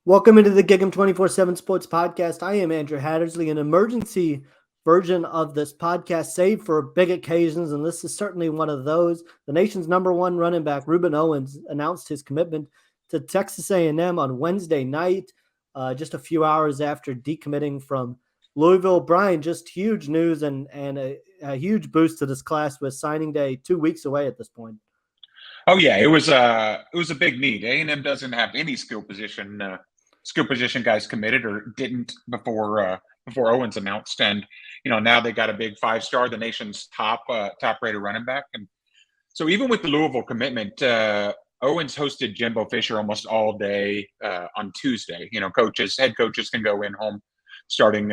Welcome into the Gig'em 24/7 Sports Podcast. I am Andrew Hattersley, an emergency version of this podcast saved for big occasions, and this is certainly one of those. The nation's number one running back, Rueben Owens, announced his commitment to Texas A&M on Wednesday night, just a few hours after decommitting from Louisville. Brian, just huge news and a huge boost to this class with signing day 2 weeks away at this point. Oh yeah, it was a big need. A&M doesn't have any skill position guys committed or didn't before Owens announced, and now they got a big 5-star, the nation's top rated running back, and so even with the Louisville commitment, Owens hosted Jimbo Fisher almost all day on Tuesday. Head coaches can go in home starting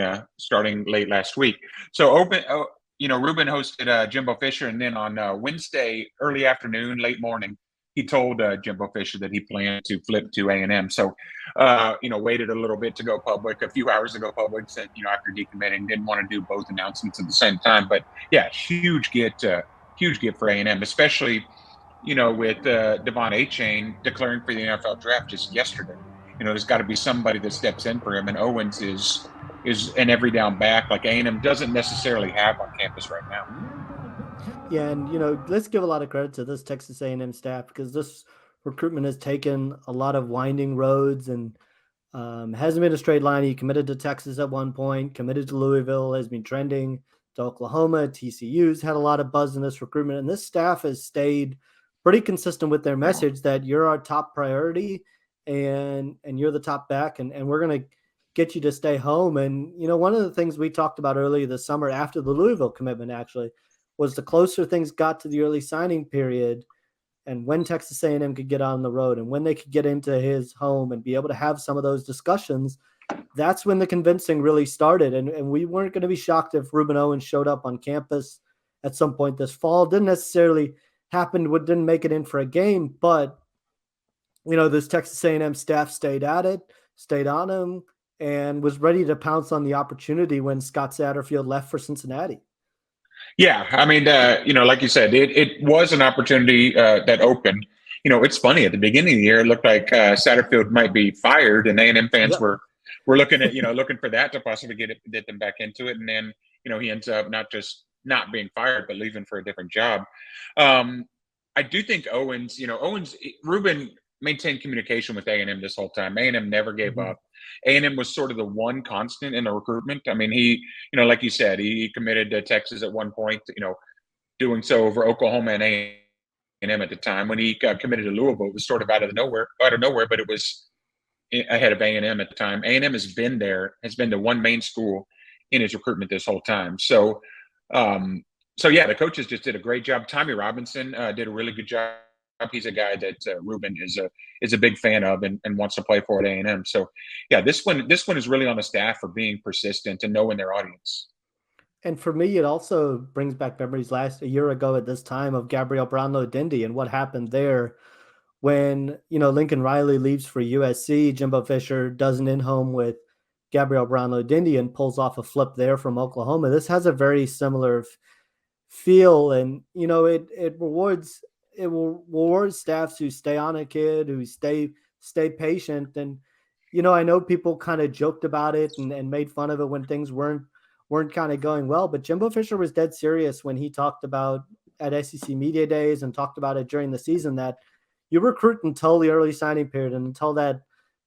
late last week. So Ruben hosted Jimbo Fisher, and then on Wednesday, early afternoon, late morning, he told Jimbo Fisher that he planned to flip to A&M. So, waited a little bit to go public, a few hours to go public, said, after decommitting, didn't want to do both announcements at the same time. But, yeah, huge get for A&M, especially, with Devon Achane declaring for the NFL draft just yesterday. There's got to be somebody that steps in for him, and Owens is an every down back like A&M doesn't necessarily have on campus right now. Yeah, and let's give a lot of credit to this Texas A&M staff because this recruitment has taken a lot of winding roads and hasn't been a straight line. He committed to Texas at one point, committed to Louisville, has been trending to Oklahoma. TCU's had a lot of buzz in this recruitment, and this staff has stayed pretty consistent with their message that you're our top priority and you're the top back, and we're going to get you to stay home. And, one of the things we talked about earlier this summer after the Louisville commitment actually was the closer things got to the early signing period and when Texas A&M could get on the road and when they could get into his home and be able to have some of those discussions, that's when the convincing really started. And we weren't going to be shocked if Rueben Owen showed up on campus at some point this fall. Didn't necessarily happen, didn't make it in for a game, but, this Texas A&M staff stayed at it, stayed on him, and was ready to pounce on the opportunity when Scott Satterfield left for Cincinnati. Yeah, I mean, like you said, it was an opportunity that opened. It's funny, at the beginning of the year, it looked like Satterfield might be fired, and A&M fans were looking at looking for that to possibly get them back into it, and then he ends up not being fired but leaving for a different job. I do think Ruben maintained communication with A&M this whole time. A&M never gave up. A&M was sort of the one constant in the recruitment. I mean, he, like you said, he committed to Texas at one point, doing so over Oklahoma and A&M at the time. When he got committed to Louisville, it was sort of out of nowhere, but it was ahead of A&M at the time. A&M has been the one main school in his recruitment this whole time. So yeah, the coaches just did a great job. Tommy Robinson did a really good job. He's a guy that Ruben is a big fan of and wants to play for at A&M. So, yeah, this one is really on the staff for being persistent and knowing their audience. And for me, it also brings back memories a year ago at this time of Gabriel Brownlow-Dindy and what happened there when, Lincoln Riley leaves for USC. Jimbo Fisher does an in-home with Gabriel Brownlow-Dindy and pulls off a flip there from Oklahoma. This has a very similar feel, and, it will reward staffs who stay on a kid, who stay patient. And, I know people kind of joked about it and made fun of it when things weren't kind of going well, but Jimbo Fisher was dead serious when he talked about at SEC Media Days and talked about it during the season that you recruit until the early signing period and until that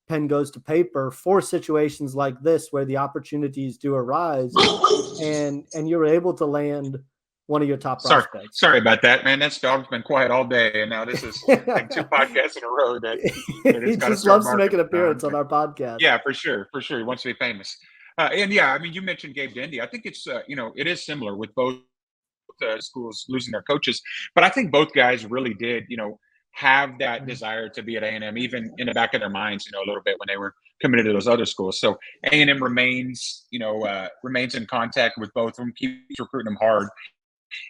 pen goes to paper for situations like this where the opportunities do arise and you're able to land one of your top prospects. Sorry about that, man. That dog's been quiet all day, and now this is like 2 podcasts in a row that he just loves to make an appearance on our podcast. Yeah, for sure. He wants to be famous. And yeah, I mean, you mentioned Gabe Dindy. I think it's it is similar with both schools losing their coaches, but I think both guys really did have that desire to be at A&M, even in the back of their minds, a little bit when they were committed to those other schools. So A&M remains in contact with both of them, keeps recruiting them hard.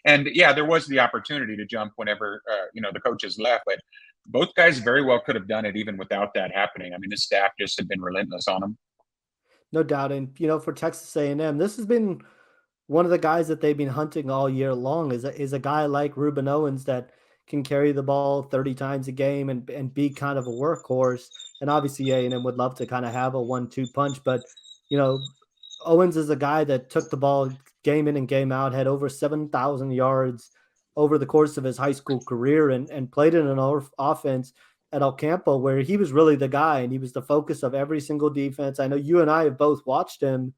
And yeah, there was the opportunity to jump whenever the coaches left, but both guys very well could have done it even without that happening. I mean, the staff just had been relentless on them. No doubt. And for Texas A&M, this has been one of the guys that they've been hunting all year long. Is a guy like Rueben Owens that can carry the ball 30 times a game and be kind of a workhorse. And obviously A&M would love to kind of have a 1-2 punch, but Owens is a guy that took the ball game in and game out, had over 7,000 yards over the course of his high school career, and played in an offense at El Campo where he was really the guy and he was the focus of every single defense. I know you and I have both watched him.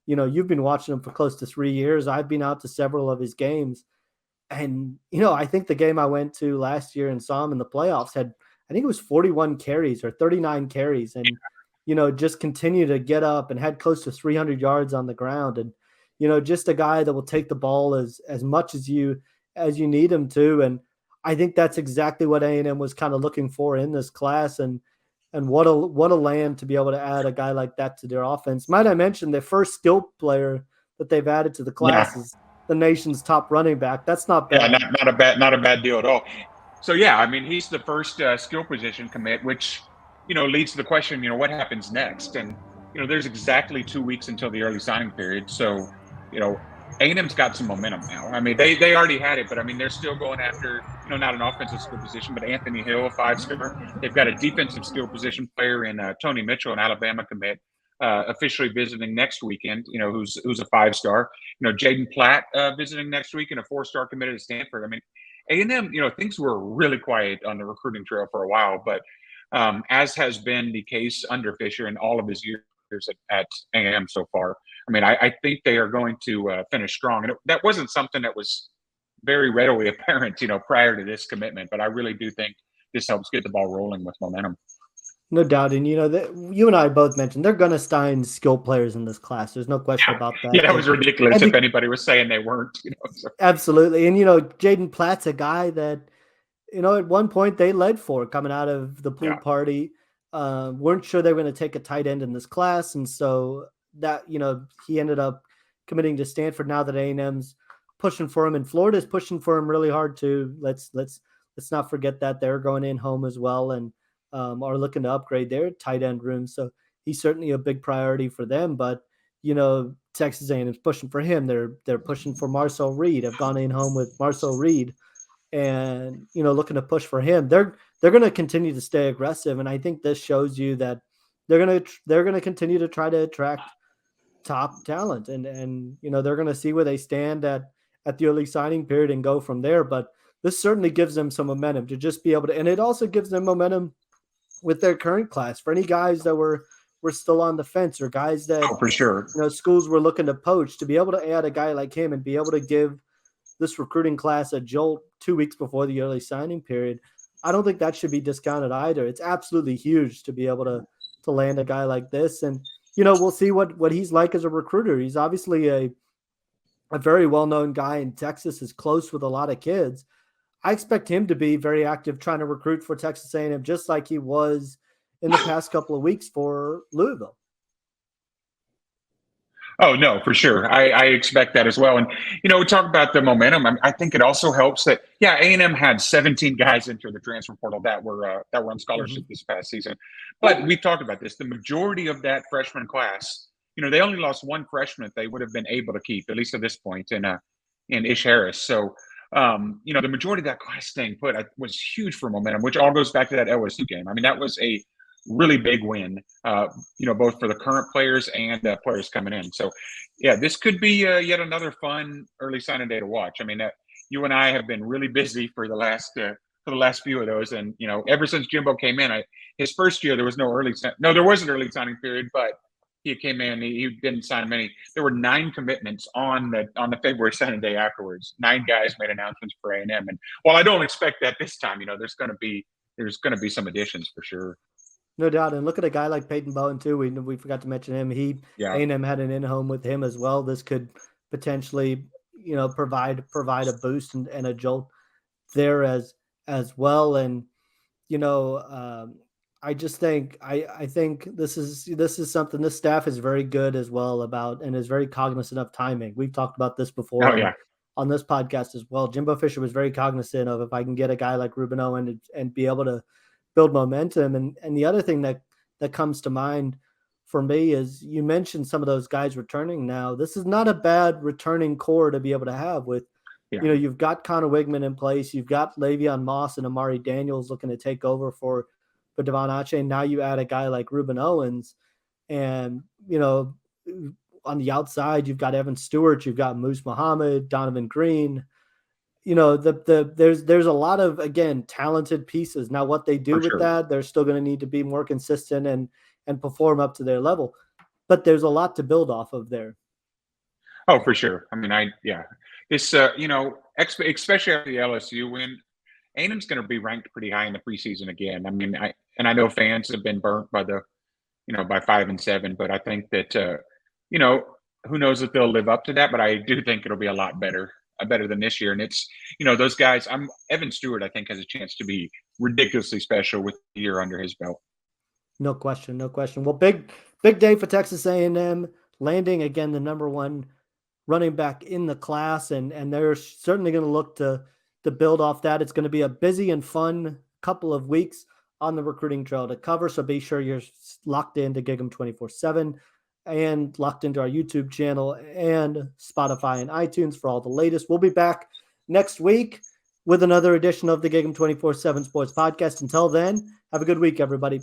You've been watching him for close to 3 years. I've been out to several of his games. And, I think the game I went to last year and saw him in the playoffs had, I think it was 41 carries or 39 carries. And, just continue to get up and had close to 300 yards on the ground. And, just a guy that will take the ball as much as you need him to. And I think that's exactly what A&M was kind of looking for in this class. And what a land to be able to add a guy like that to their offense. Might I mention their first skill player that they've added to the class is the nation's top running back. That's not bad. Yeah, not a bad deal at all. So yeah, I mean, he's the first skill position commit, which leads to the question, what happens next? And there's exactly 2 weeks until the early signing period. So A&M's got some momentum now. I mean, they already had it, but I mean, they're still going after not an offensive skill position, but Anthony Hill, a 5-star. They've got a defensive skill position player in Tony Mitchell, an Alabama commit. Officially visiting next weekend, who's a 5-star. Jaden Platt visiting next week and a 4-star committed to Stanford. I mean, A&M, things were really quiet on the recruiting trail for a while, but as has been the case under Fisher in all of his years at A&M so far, I mean, I think they are going to finish strong. And that wasn't something that was very readily apparent, prior to this commitment, but I really do think this helps get the ball rolling with momentum. No doubt. And, you and I both mentioned they're going to sign skill players in this class. There's no question about that. Yeah, that was ridiculous if anybody was saying they weren't. So. Absolutely. And, Jaden Platt's a guy that, at one point they led for coming out of the pool party. Weren't sure they were going to take a tight end in this class. And so that, he ended up committing to Stanford now that A&M's pushing for him and Florida's pushing for him really hard too. Let's not forget that they're going in home as well. And, are looking to upgrade their tight end room. So he's certainly a big priority for them. But, Texas A&M is pushing for him. They're pushing for Marcel Reed. I've gone in home with Marcel Reed and, looking to push for him. They're going to continue to stay aggressive. And I think this shows you that they're going to continue to try to attract top talent and they're going to see where they stand at the early signing period and go from there. But this certainly gives them some momentum to just be able to, and it also gives them momentum with their current class for any guys that were still on the fence or guys that for sure schools were looking to poach, to be able to add a guy like him and be able to give this recruiting class a jolt 2 weeks before the early signing period. I don't think that should be discounted either. It's absolutely huge to be able to land a guy like this. And, we'll see what he's like as a recruiter. He's obviously a very well-known guy in Texas, is close with a lot of kids. I expect him to be very active trying to recruit for Texas A&M, just like he was in the past couple of weeks for Louisville. Oh, no, for sure. I expect that as well. And, we talk about the momentum. I think it also helps that, A&M had 17 guys enter the transfer portal that were on scholarship this past season. But we've talked about this. The majority of that freshman class, they only lost one freshman they would have been able to keep, at least at this point, in Ish Harris. So, the majority of that class staying put was huge for momentum, which all goes back to that LSU game. I mean, that was a really big win, both for the current players and players coming in. So, this could be yet another fun early signing day to watch. I mean, you and I have been really busy for the last few of those, and ever since Jimbo came in, his first year there was there was an early signing period, but he came in, he didn't sign many. There were 9 commitments on the February signing day afterwards. 9 guys made announcements for A&M, and while I don't expect that this time, there's going to be some additions for sure. No doubt. And look at a guy like Peyton Bowen too. We forgot to mention him. A&M had an in-home with him as well. This could potentially, provide a boost and a jolt there as well. And, I just think I think this is something this staff is very good as well about and is very cognizant of timing. We've talked about this before on this podcast as well. Jimbo Fisher was very cognizant of if I can get a guy like Rueben Owen and be able to build momentum. And the other thing that comes to mind for me is you mentioned some of those guys returning now. This is not a bad returning core to be able to have with Yeah. You know, you've got Connor Wigman in place. You've got Le'Veon Moss and Amari Daniels looking to take over for Devon Achane. Now you add a guy like Rueben Owens. And, you know, on the outside, you've got Evan Stewart, you've got Moose Muhammad, Donovan Green. You know, there's a lot of, again, talented pieces. Now, what they do For with sure. that, they're still going to need to be more consistent and perform up to their level. But there's a lot to build off of there. Oh, for sure. I mean, this, you know, especially after the LSU win, A&M's going to be ranked pretty high in the preseason again. I mean, I know fans have been burnt by by 5-7, but I think that, you know, who knows if they'll live up to that, but I do think it'll be a lot better than this year. And it's, those guys, Evan Stewart, I think has a chance to be ridiculously special with the year under his belt. No question, no question. Well, big day for Texas A&M, landing again the number one running back in the class, and they're certainly going to look to build off that. It's going to be a busy and fun couple of weeks on the recruiting trail to cover, so be sure you're locked into Gig'em 24/7 and locked into our YouTube channel and Spotify and iTunes for all the latest. We'll be back next week with another edition of the Gig'em 24/7 Sports Podcast. Until then, have a good week, everybody.